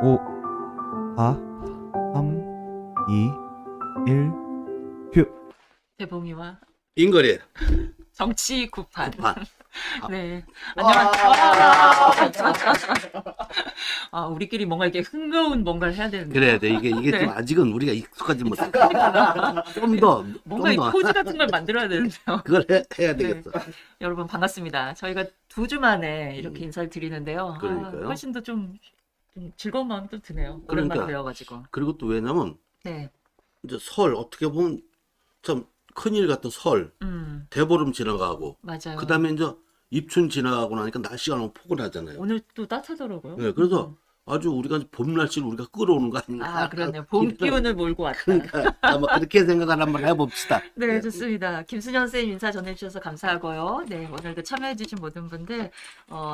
5, 4, 3, 2, 1, 큐. 대봉이와 인거리 정치 구판. 구판. 네. 와. 안녕하세요. 우리끼리 뭔가 이렇게 흥겨운 뭔가를 해야 되는데. 그래야 돼. 이게 네. 좀 아직은 우리가 익숙하지 못해. 그러니까 뭔가 이 좀 더 포즈 같은 걸 만들어야 되는데요. 그걸 해야 네. 되겠어. 여러분 반갑습니다. 저희가 2주 만에 이렇게 인사를 드리는데요. 그러니까요. 훨씬 더 좀 즐거운 마음이 또 드네요. 그러니까. 오랜만에 뵈어가지고. 그리고 또 왜냐면 네. 이제 설 어떻게 보면 참 큰일 같은 설 대보름 지나가고 맞아요. 그다음에 이제 입춘 지나가고 나니까 날씨가 너무 포근하잖아요. 오늘 또 따뜻하더라고요. 네, 그래서 아주 우리가 봄 날씨를 우리가 끌어오는 거 아닌가. 그렇네요. 봄 기운을 몰고 왔다. 그러니까 아마 그렇게 생각을 한번 해봅시다. 네, 좋습니다. 김순현 쌤 인사 전해주셔서 감사하고요. 네, 오늘도 참여해주신 모든 분들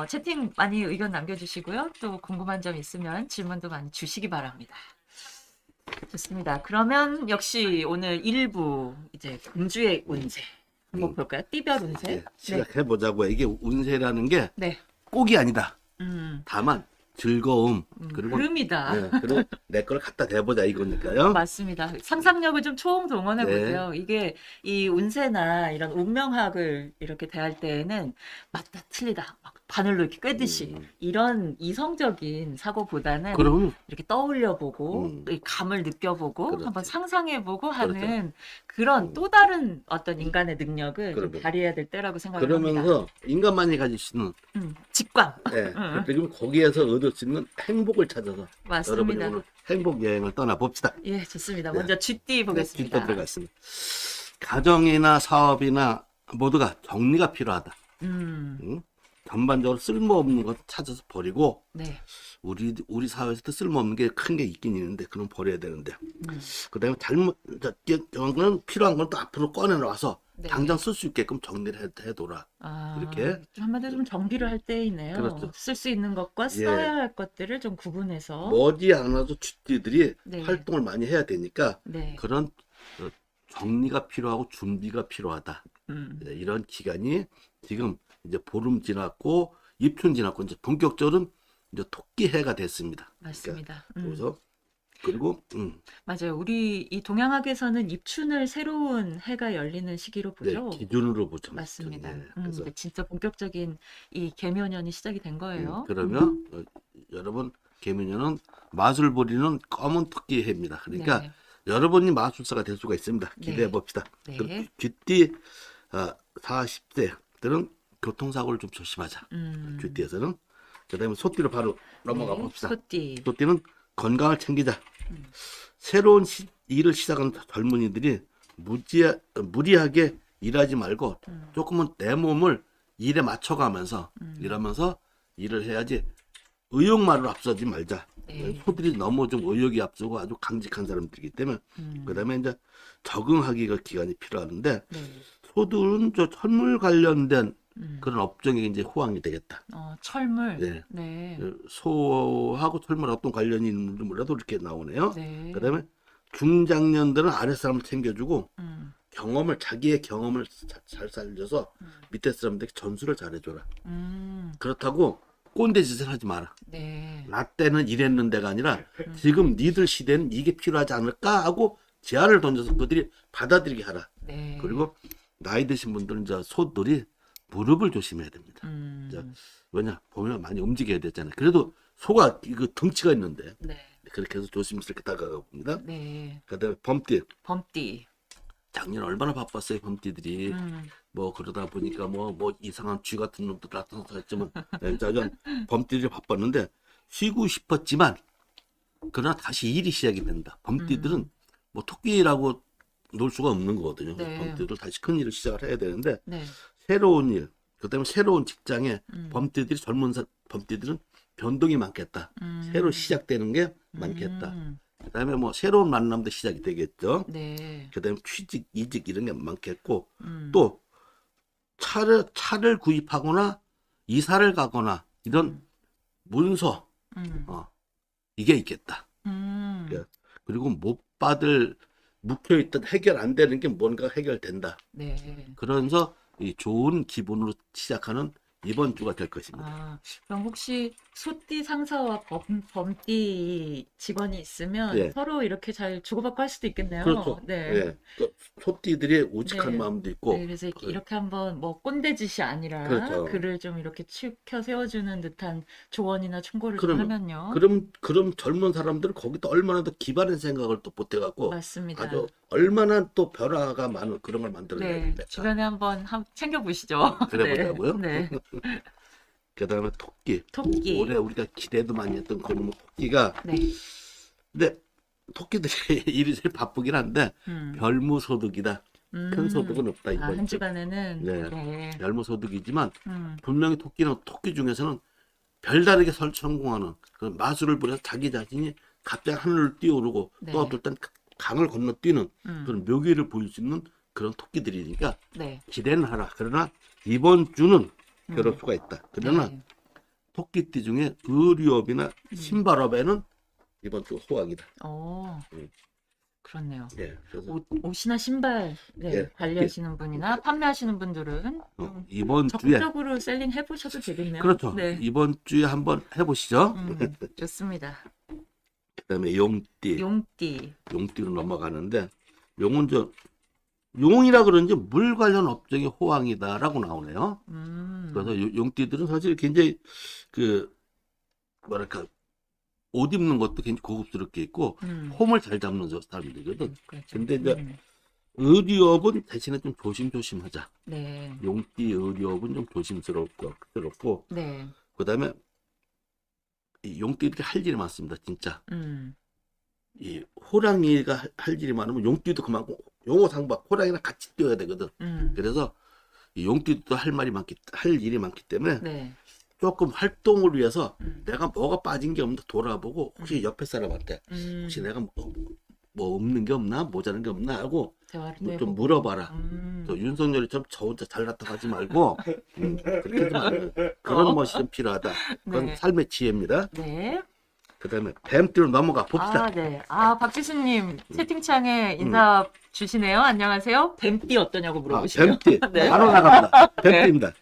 채팅 많이 의견 남겨주시고요. 또 궁금한 점 있으면 질문도 많이 주시기 바랍니다. 좋습니다. 그러면 역시 오늘 1부 이제 금주의 운세 한번 볼까요? 띠별 운세. 네, 시작해 보자고요. 이게 운세라는 게 네. 꼭이 아니다. 음, 다만 즐거움 그리고 흐름이다. 네, 그리고 내 걸 갖다 대보자 이거니까요. 맞습니다. 상상력을 좀 총동원해 보세요. 네. 이게 이 운세나 이런 운명학을 이렇게 대할 때에는 맞다, 틀리다, 막 바늘로 이렇게 꿰듯이 이런 이성적인 사고보다는 그럼 이렇게 떠올려보고 음. 이 감을 느껴보고 그렇지. 한번 상상해보고 하는 그렇죠. 그런 또 다른 어떤 인간의 능력을 좀 그러면. 발휘해야 될 때라고 생각을 합니다. 그러면서 인간만이 가질 수 있는 직관. 네, 그리고 거기에서 얻을 수 있는 행복을 찾아서 여러분이 맞습니다. 오늘 행복 여행을 떠나 봅시다. 예, 좋습니다. 네. 먼저 쥐띠 보겠습니다. 뒷단 들어갔습니다. 가정이나 사업이나 모두가 정리가 필요하다. 음, 전반적으로 쓸모없는 것 찾아서 버리고 네. 우리 사회에서도 쓸모없는 게 큰 게 있긴 있는데 그럼 버려야 되는데 음. 그다음에 건 필요한 건 또 앞으로 꺼내 놔서 네. 당장 쓸 수 있게끔 정리를 해둬라. 이렇게? 좀 한마디로 좀 정비를 할 때이네요. 그렇죠. 쓸 수 있는 것과 예. 써야 할 것들을 좀 구분해서. 머지않아도 쥐띠들이 네. 활동을 많이 해야 되니까 네. 그런 정리가 필요하고 준비가 필요하다. 음, 네, 이런 기간이 지금 이제 보름 지났고 입춘 지났고 이제 본격적으로는 이제 토끼해가 됐습니다. 맞습니다. 그래서 그리고 맞아요. 우리 이 동양학에서는 입춘을 새로운 해가 열리는 시기로 네, 보죠. 기준으로 보죠. 맞습니다. 네, 그래서 근데 진짜 본격적인 이 개묘년이 시작이 된 거예요. 그러면 여러분 개미년은 마술 부리는 검은 토끼해입니다. 그러니까 네. 여러분이 마술사가 될 수가 있습니다. 기대해 네. 봅시다. 네. 그리고 쥐띠 40대들은 교통사고를 좀 조심하자. 쥐띠에서는 그다음에 소띠로 바로 넘어가 네, 봅시다. 소띠. 소띠는 건강을 챙기자. 새로운 일을 시작하는 젊은이들이 무리하게 일하지 말고 조금은 내 몸을 일에 맞춰가면서 일하면서 일을 해야지 의욕만으로 앞서지 말자. 네. 소들이 너무 좀 의욕이 앞서고 아주 강직한 사람들이기 때문에 그다음에 이제 적응하기가 기간이 필요하는데 네. 소들은 저 철물 관련된 그런 업종에 이제 호황이 되겠다. 철물. 네. 네. 소하고 철물 어떤 관련이 있는지 몰라도 이렇게 나오네요. 네. 그다음에 중장년들은 아랫사람을 챙겨주고 자기의 경험을 잘 살려서 밑에 사람들에게 전수를 잘해줘라. 그렇다고 꼰대 짓을 하지 마라. 네. 나 때는 이랬는데가 아니라 지금 니들 시대는 이게 필요하지 않을까 하고 제안을 던져서 그들이 받아들이게 하라. 네. 그리고 나이 드신 분들은 이제 소들이 무릎을 조심해야 됩니다. 자, 왜냐 보면 많이 움직여야 되잖아요. 그래도 소가 그 덩치가 있는데 네. 그렇게 해서 조심스럽게 다가가 봅니다. 네. 그다음에 범띠 범띠. 작년 얼마나 바빴어요 범띠들이. 뭐 그러다 보니까 뭐 이상한 쥐 같은 놈도 나타나서 했지만 짜전 범띠들이 바빴는데 쉬고 싶었지만 그러나 다시 일이 시작이 된다. 범띠들은 뭐 토끼라고 놀 수가 없는 거거든요. 네. 범띠들 다시 큰 일을 시작을 해야 되는데 네. 새로운 일, 그다음에 새로운 직장에 범띠들이 범띠들은 변동이 많겠다. 새로 시작되는 게 많겠다. 그다음에 뭐 새로운 만남도 시작이 되겠죠. 네. 그다음에 취직, 이직 이런 게 많겠고 또 차를 구입하거나 이사를 가거나 이런 문서 이게 있겠다. 그리고 못 받을 묵혀있던 해결 안 되는 게 뭔가 해결된다. 네. 그러면서 이 좋은 기분으로 시작하는 이번 주가 될 것입니다. 그럼 혹시 소띠 상사와 범띠 직원이 있으면 예. 서로 이렇게 잘 주고받고 할 수도 있겠네요. 그렇죠. 네. 예. 그 소띠들의 우직한 네. 마음도 있고, 네, 그래서 그- 이렇게 한번 뭐 꼰대짓이 아니라 그렇죠. 그를 좀 이렇게 치켜 세워주는 듯한 조언이나 충고를 좀 그러면- 하면요. 그럼 젊은 사람들은 거기다 얼마나 더 기발한 생각을 또 보태갖고 맞습니다. 아주 얼마나 또 변화가 많은 그런 걸 만들어내야 네, 주변에 한번 챙겨보시죠. 그래보자고요? 네, 네. 그다음에 토끼. 토끼. 올해 우리가 기대도 많이 했던 그런 토끼가 네. 근데 토끼들이 일이 제일 바쁘긴 한데 별무소득이다. 큰 소득은 없다 아, 이거죠. 한 주간에는 네. 네. 별무소득이지만 음, 분명히 토끼는 토끼 중에서는 별다르게 성공하는 그런 마술을 부려서 자기 자신이 갑자기 하늘을 뛰어오르고 네. 또 어떨 땐 강을 건너뛰는 음, 그런 묘기를 보일 수 있는 그런 토끼들이니까 네. 기대는 하라. 그러나 이번 주는 그럴 수가 있다. 그러나 네. 토끼띠 중에 의류업이나 신발업에는 이번 주 호황이다. 오, 음. 그렇네요. 예, 그래서 옷이나 신발 네, 예. 관리하시는 분이나 판매하시는 분들은 이번 주에 적극적으로 셀링 해보셔도 되겠네요. 그렇죠. 네. 이번 주에 한번 해보시죠. 좋습니다. 그다음에 용띠, 용띠. 용띠로 넘어가는데 용은 용이라 그런지 물 관련 업종이 호황이다라고 나오네요. 그래서 용띠들은 사실 굉장히 그 뭐랄까 옷 입는 것도 굉장히 고급스럽게 있고 홈을 잘 잡는 사람들이거든. 그렇죠. 근데 이제 의류업은 대신에 좀 조심조심하자. 네. 용띠 의류업은 좀 조심스럽고 네. 그다음에 이 용띠들이 할 일이 많습니다. 진짜. 이 호랑이가 할 일이 많으면 용띠도 그만큼 용호상박 호랑이랑 같이 뛰어야 되거든. 그래서 이 용띠도 할 일이 많기 때문에 네. 조금 활동을 위해서 내가 뭐가 빠진 게 없나 돌아보고 혹시 옆에 사람한테 혹시 내가 뭐 없는 게 없나 모자란 게 없나 하고 대화를 좀 해보고. 물어봐라. 또 윤석열이처럼 저 혼자 잘났다 하지 말고 그렇게 좀 그런 멋이 좀 필요하다. 그건 네. 삶의 지혜입니다. 네. 그다음에 뱀띠로 넘어가 봅시다. 아, 네. 아, 박지수님 채팅창에 인사 주시네요. 안녕하세요. 뱀띠 어떠냐고 물어보시네요. 뱀띠 네. 바로 나갑니다. 뱀띠입니다.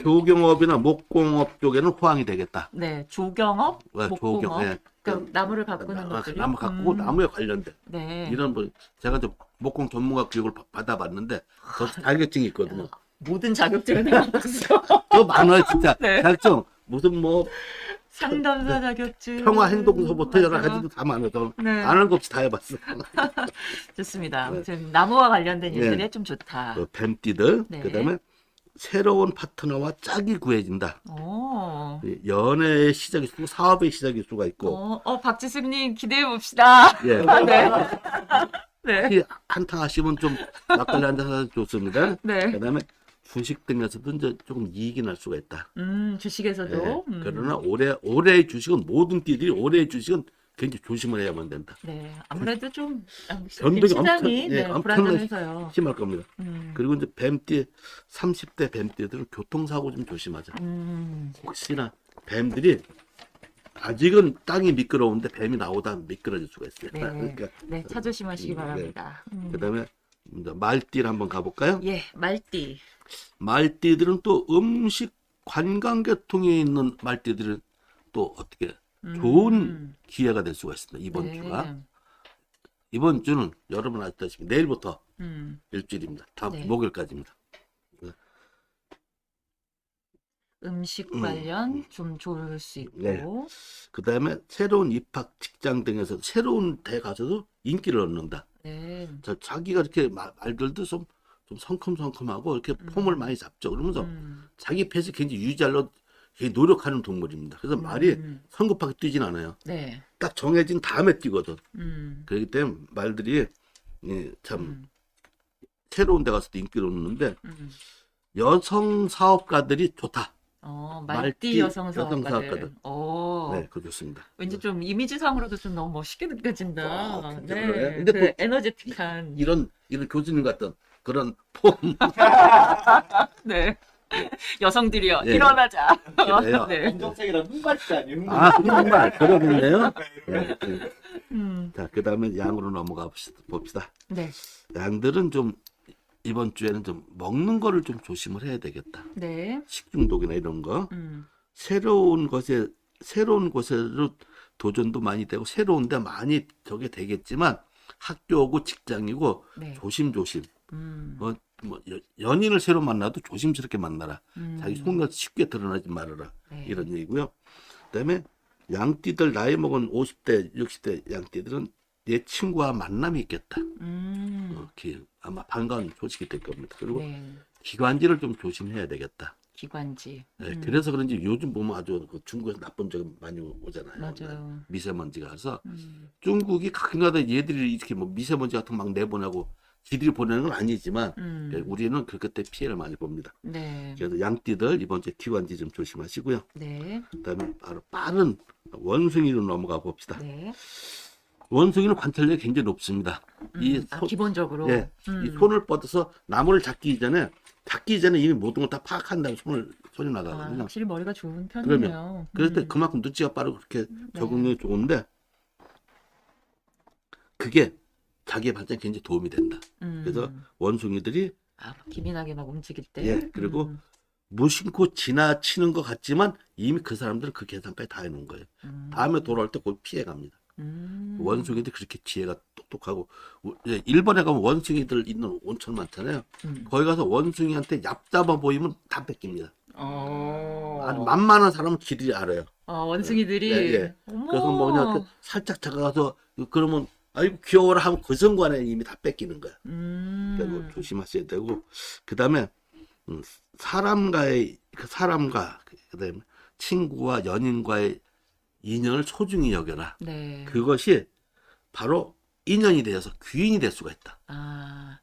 조경업이나 목공업 쪽에는 호황이 되겠다. 네. 조경업, 목공업. 예. 그러니까 나무를 가꾸는 것들이. 나무 가꾸고 나무에 관련된 네. 이런 뭐 제가 좀 목공 전문가 교육을 받아봤는데 저 자격증이 있거든요. 모든 자격증을 해봤어요. 더 많아요 진짜. 네. 자격증 무슨 뭐 상담사 자격증. 평화 행동서부터 여러 맞아요. 가지도 다 많아서 네. 안 하는 거 없이 다 해봤어. 좋습니다. 아무튼 나무와 관련된 일들이 네. 좀 좋다. 그 뱀띠들 네. 그다음에 새로운 파트너와 짝이 구해진다. 오. 연애의 시작일 수고 사업의 시작일 수가 있고 박지수님 기대해 봅시다. 예. 네. 네. 특히 한탕 하시면 좀 막걸리 한잔 사서 좋습니다. 네. 그다음에 주식 등에서도 이제 조금 이익이 날 수가 있다. 주식에서도. 예. 그러나 올해의 주식은 모든 띠들이 올해의 주식은 굉장히 조심을 해야만 된다. 네. 아무래도 좀 변동이 시장이 예, 네, 불안정해서요. 심할 겁니다. 그리고 이제 뱀띠 30대 뱀띠들은 교통사고 좀 조심하자. 혹시나 뱀들이 아직은 땅이 미끄러운데 뱀이 나오다 미끄러질 수가 있어요. 네. 그러니까 네, 차 조심하시기 네. 바랍니다. 그다음에 이제 말띠를 한번 가볼까요? 예, 말띠. 말띠들은 또 음식 관광계통에 있는 말띠들은 또 어떻게 좋은 기회가 될 수가 있습니다. 이번 네. 주가. 이번 주는 여러분 아시다시피 내일부터 일주일입니다. 다음 네. 목요일까지입니다. 음식 관련 좀 좋을 수 있고. 네. 그 다음에 새로운 입학, 직장 등에서 새로운 데 가서도 인기를 얻는다. 네. 자기가 이렇게 말들도 좀 성큼성큼하고 이렇게 폼을 많이 잡죠. 그러면서 자기 패스 굉장히 유지하려고 되게 노력하는 동물입니다. 그래서 말이 성급하게 뛰진 않아요. 네. 딱 정해진 다음에 뛰거든. 그렇기 때문에 말들이 참 새로운 데 가서도 인기를 얻는데 여성 사업가들이 좋다. 말띠 여성 사업가들. 사업가들. 오. 네, 그거 좋습니다. 왠지 좀 이미지상으로도 좀 너무 멋있게 느껴진다. 진짜 네. 그래? 근데 그 에너제틱한. 이런 교수님 같은 그런 폼. 네. 여성들이요. 예. 일어나자. 그래요. 네. 검정색이랑 흑발이 아니에요. 흑발. 아, 정말 그러겠네요. 네. 음. 자, 그 다음에 양으로 넘어가 봅시다. 네. 양들은 좀 이번 주에는 좀 먹는 거를 좀 조심을 해야 되겠다. 네. 식중독이나 이런 거. 음. 새로운 것에 새로운 곳으로 도전도 많이 되고 새로운데 많이 저게 되겠지만 학교고 직장이고 네. 조심조심. 음. 연인을 새로 만나도 조심스럽게 만나라. 음. 자기 속내가 쉽게 드러나지 말아라. 네. 이런 얘기고요. 그다음에 양띠들 나이 먹은 50대, 60대 양띠들은 내 친구와 만남이 있겠다. 아마 반가운 소식이 될 겁니다. 그리고 네. 기관지를 좀 조심해야 되겠다. 기관지. 네, 그래서 그런지 요즘 보면 아주 그 중국에서 나쁜 적이 많이 오잖아요. 맞아요. 미세먼지가. 그래서 음. 중국이 가끔가다 얘들이 이렇게 뭐 미세먼지 같은 거 막 내보내고 지들이 보내는 건 아니지만 우리는 그때 피해를 많이 봅니다. 네. 그래서 양띠들 이번 주에 기관지 좀 조심하시고요. 네. 그다음에 바로 빠른 원숭이로 넘어가 봅시다. 네. 원숭이는 관찰력이 굉장히 높습니다. 기본적으로. 예, 이 손을 뻗어서 나무를 잡기 전에 이미 모든 걸 다 파악한 다음에 손이 나가거든요. 확실히 머리가 좋은 편이네요. 그러면 그럴 때 그만큼 눈치가 빠르고 그렇게 적응력이 좋은데 그게 자기의 발전에 굉장히 도움이 된다. 그래서 원숭이들이 기민하게 막 움직일 때. 예, 그리고 무심코 지나치는 것 같지만 이미 그 사람들은 그 계산까지 다 해놓은 거예요. 다음에 돌아올 때 그걸 피해갑니다. 원숭이들이 그렇게 지혜가 똑똑하고 일본에 가면 원숭이들 있는 온천 많잖아요. 거기 가서 원숭이한테 얕잡아 보이면 다 뺏깁니다. 아주 만만한 사람은 지들이 알아요. 원숭이들이. 예, 예. 어머. 그래서 뭐냐 살짝 다가가서 그러면 아이고 귀여워라 하면 그 순간에 이미 다 뺏기는 거야. 그리고 조심하셔야 되고 그다음에 사람과 그다음에 친구와 연인과의 인연을 소중히 여겨라. 네. 그것이 바로 인연이 되어서 귀인이 될 수가 있다.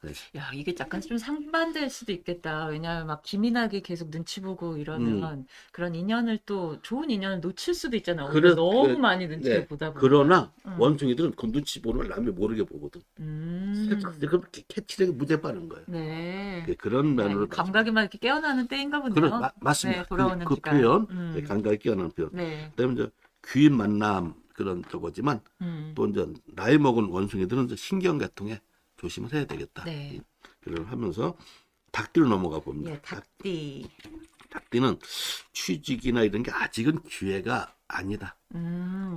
네. 야, 이게 약간 좀 상반될 수도 있겠다. 왜냐하면 막 기민하게 계속 눈치 보고 이러면 그런 인연을 또 좋은 인연을 놓칠 수도 있잖아요. 그래, 너무 많이 눈치를 보다 보면. 그러나 원숭이들은 그 눈치 보는 걸 남이 모르게 보거든. 그럼 캐치력이 무지하게 빠른 거예요. 네. 그런 면으로 감각이 막 이렇게 깨어나는 때인가 보네요. 맞습니다. 네, 돌아오는 그 시간. 표현, 감각이 깨어나는 표현. 네. 그다음에 이제 귀인 만남 그런 저거지만 또 이제 나이 먹은 원숭이들은 이제 신경계통에 조심을 해야 되겠다. 네. 그걸 하면서 닭띠로 넘어가 봅니다. 예, 닭띠. 닭띠는 취직이나 이런 게 아직은 기회가 아니다.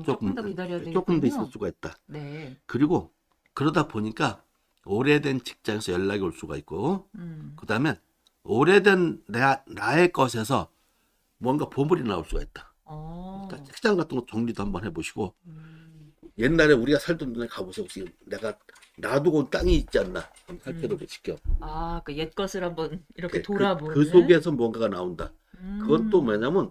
조금 더 기다려야 되겠군요. 조금 더 있을 수가 있다. 네. 그리고 그러다 보니까 오래된 직장에서 연락이 올 수가 있고 그다음에 오래된 나의 것에서 뭔가 보물이 나올 수가 있다. 그러니까 책장 같은 거 정리도 한번 해보시고 옛날에 우리가 살던 데에 가보세요. 혹시 내가 놔두고 온 땅이 있지 않나 한번 살펴보고 직접. 그 옛 것을 한번 이렇게 그 돌아보는. 그 속에서 뭔가가 나온다. 그건 또 뭐냐면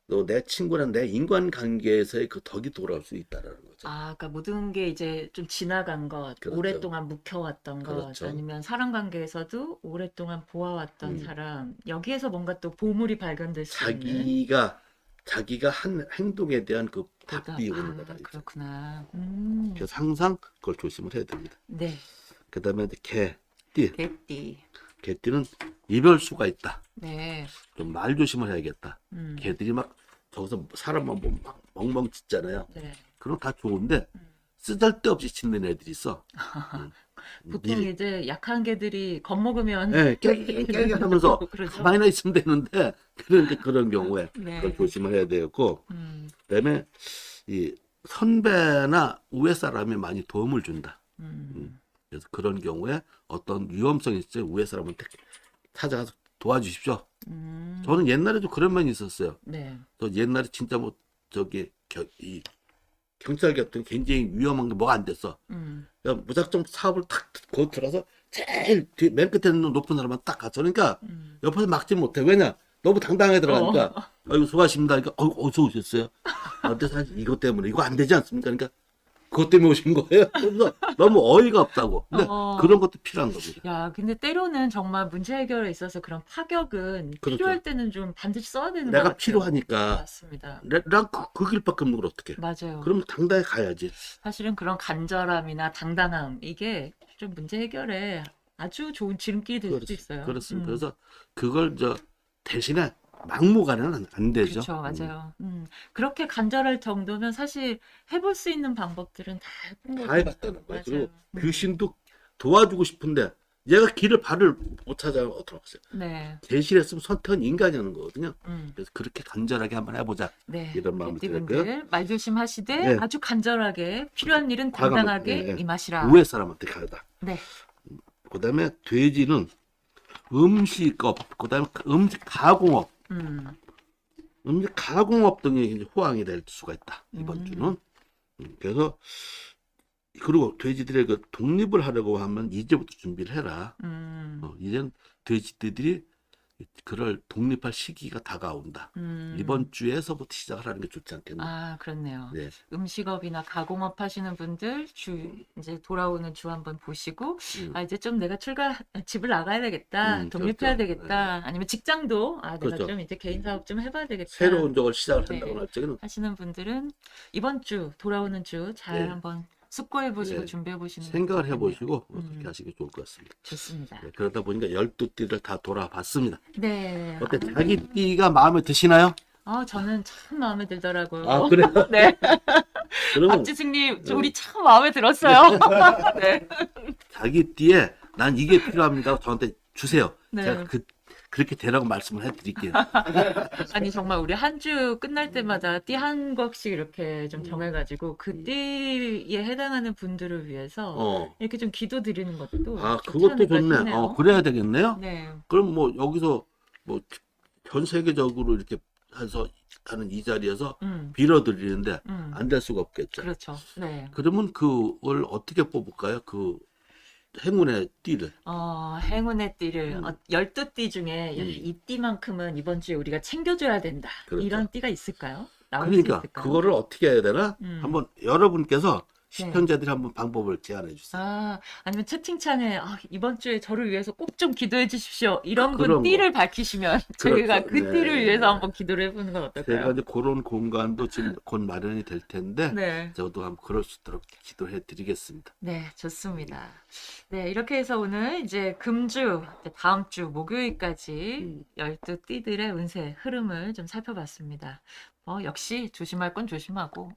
또 내 친구랑 내 인간관계에서의 그 덕이 돌아올 수 있다라는 거죠. 그러니까 모든 게 이제 좀 지나간 것, 그렇죠. 오랫동안 묵혀왔던 것, 그렇죠. 아니면 사람 관계에서도 오랫동안 보아왔던 사람, 여기에서 뭔가 또 보물이 발견될 수 있는. 자기가 한 행동에 대한 그 답이 오는 거다. 이제. 그렇구나. 그래서 항상 그걸 조심을 해야 됩니다. 네. 그다음에 이제 개띠. 개띠. 개띠는 이별수가 있다. 네. 좀 말 조심을 해야겠다. 개들이 막 저기서 사람만 보면 막 멍멍 짖잖아요. 네. 그럼 다 좋은데 쓰잘데없이 짖는 애들이 있어. 보통 이제 약한 개들이 겁먹으면 네, 깨깨깨 하면서 그러죠. 가만히나 있으면 되는데 그런 경우에 네. 그걸 조심을 해야 되겠고 그다음에 이 선배나 위에 사람이 많이 도움을 준다. 그래서 그런 경우에 어떤 위험성이 있을 때 위에 사람한테 찾아가서 도와주십시오. 저는 옛날에도 그런 면이 있었어요. 네. 또 옛날에 진짜 뭐 이 경찰 같은 굉장히 위험한 게 뭐가 안 됐어. 그냥 무작정 사업을 탁 거기 들어서 제일 맨 끝에 있는 높은 사람만 딱 가서 그러니까 옆에서 막지 못해. 왜냐? 너무 당당하게 들어가니까 아이고 수고하십니다. 그러니까 어디서 오셨어요? 근데 사실 이것 때문에 이거 안 되지 않습니까? 그러니까 그것 때문에 오신 거예요? 그래서 너무 어이가 없다고. 근데 그런 것도 필요한 겁니다. 야, 근데 때로는 정말 문제 해결에 있어서 그런 파격은 그렇죠. 필요할 때는 좀 반드시 써야 되는 것 내가 같아요. 필요하니까 맞습니다. 난 그 길밖에 없는 걸 어떻게? 맞아요. 그러면 당당히 가야지. 사실은 그런 간절함이나 당당함 이게 좀 문제 해결에 아주 좋은 지름길이 될 수도 있어요. 그렇습니다. 그래서 그걸 대신에 막무가내는 안 되죠. 그렇죠, 맞아요. 그렇게 간절할 정도면 사실 해볼 수 있는 방법들은 다 해본 거죠. 다 해봤다는 거예요. 맞아요. 그리고 귀신도 도와주고 싶은데 얘가 길을 발을 못 찾아 어떡하겠어요. 네. 계시했으면 선택은 인간이 하는 거거든요. 음. 그래서 그렇게 간절하게 한번 해보자. 네. 이런 마음을 띠분들 말 조심하시되 네. 아주 간절하게 필요한 일은 과감하게, 당당하게 네. 임하시라. 우회 사람한테 가다. 네. 그다음에 돼지는 음식업, 그다음에 음식 가공업, 음식 가공업 등이 이제 호황이 될 수가 있다. 이번 주는. 그래서 그리고 돼지들의 그 독립을 하려고 하면 이제부터 준비를 해라. 이젠 돼지들이 그럴 독립할 시기가 다가온다. 이번 주에서부터 시작을 하는 게 좋지 않겠나. 아, 그렇네요. 네. 음식업이나 가공업 하시는 분들 이제 돌아오는 주 한번 보시고 아, 이제 좀 내가 집을 나가야 되겠다. 독립해야 그렇죠. 되겠다. 아니면 직장도 내가 그렇죠. 좀 이제 개인 사업 좀 해봐야 되겠다. 새로운 적을 시작을 네. 한다고 할 적에는 하시는 분들은 이번 주 돌아오는 주 잘 네. 한번 숙고해 보시고 네. 준비해 보시는 생각을 게 해보시고 그렇게 하시기 좋을 것 같습니다. 좋습니다. 네, 그러다 보니까 12띠를 다 돌아봤습니다. 네. 어때? 자기 띠가 마음에 드시나요? 저는 참 마음에 들더라고요. 아, 그래요? 네. 그러면 박지승님, 우리 참 마음에 들었어요. 네. 자기 띠에 난 이게 필요합니다. 저한테 주세요. 네. 제가 그렇게 되라고 말씀을 해드릴게요. 아니 정말 우리 한 주 끝날 때마다 띠 한 곡씩 이렇게 좀 정해가지고 그 띠에 해당하는 분들을 위해서 이렇게 좀 기도 드리는 것도 아, 좋지 그것도 않을까 좋네. 싶네요. 그래야 되겠네요. 네. 그럼 뭐 여기서 뭐 전 세계적으로 이렇게 해서 하는 이 자리에서 빌어드리는데 안 될 수가 없겠죠. 그렇죠. 네. 그러면 그걸 어떻게 뽑을까요? 그 행운의 띠를. 행운의 띠를 12띠 중에 이 띠만큼은 이번 주에 우리가 챙겨줘야 된다. 그렇죠. 이런 띠가 있을까요? 나올 수 그러니까 있을까요? 그거를 어떻게 해야 되나? 한번 여러분께서 네. 시청자들이 한번 방법을 제안해 주세요. 아니면 채팅창에 이번 주에 저를 위해서 꼭 좀 기도해 주십시오. 이런 분 그런 띠를 밝히시면 저희가 그렇죠. 그 네. 띠를 위해서 한번 기도를 해보는 건 제가 어떨까요? 이제 그런 공간도 지금 곧 마련이 될 텐데 네. 저도 한번 그럴 수 있도록 기도해 드리겠습니다. 네, 좋습니다. 네, 이렇게 해서 오늘 이제 금주, 다음 주 목요일까지 12띠들의 운세 흐름을 좀 살펴봤습니다. 역시 조심할 건 조심하고,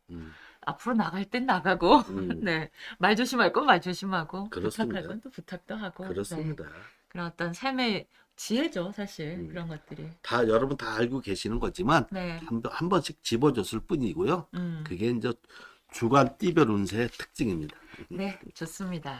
앞으로 나갈 땐 나가고, 네, 말 조심할 건 말 조심하고, 그렇습니다. 부탁할 건 또 부탁도 하고, 그렇습니다. 네, 그런 어떤 삶의 지혜죠, 사실 그런 것들이. 다 여러분 다 알고 계시는 거지만 네, 한 번씩 집어줬을 뿐이고요. 그게 이제 주간 띠별 운세의 특징입니다. 네, 좋습니다.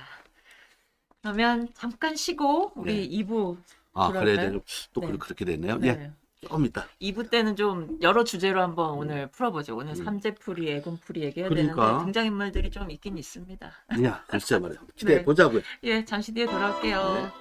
그러면 잠깐 쉬고 우리 2부 아, 그래야 그럴까요? 되죠. 또 네. 그렇게 됐네요. 네. 예, 조금 있다. 2부 때는 좀 여러 주제로 한번 오늘 풀어보죠. 오늘 삼재풀이, 애군풀이 얘기해야 그러니까. 되는데 등장인물들이 좀 있긴 있습니다. 야, 글쎄 말이야. 기대해 네. 보자고요. 예, 잠시 뒤에 돌아올게요.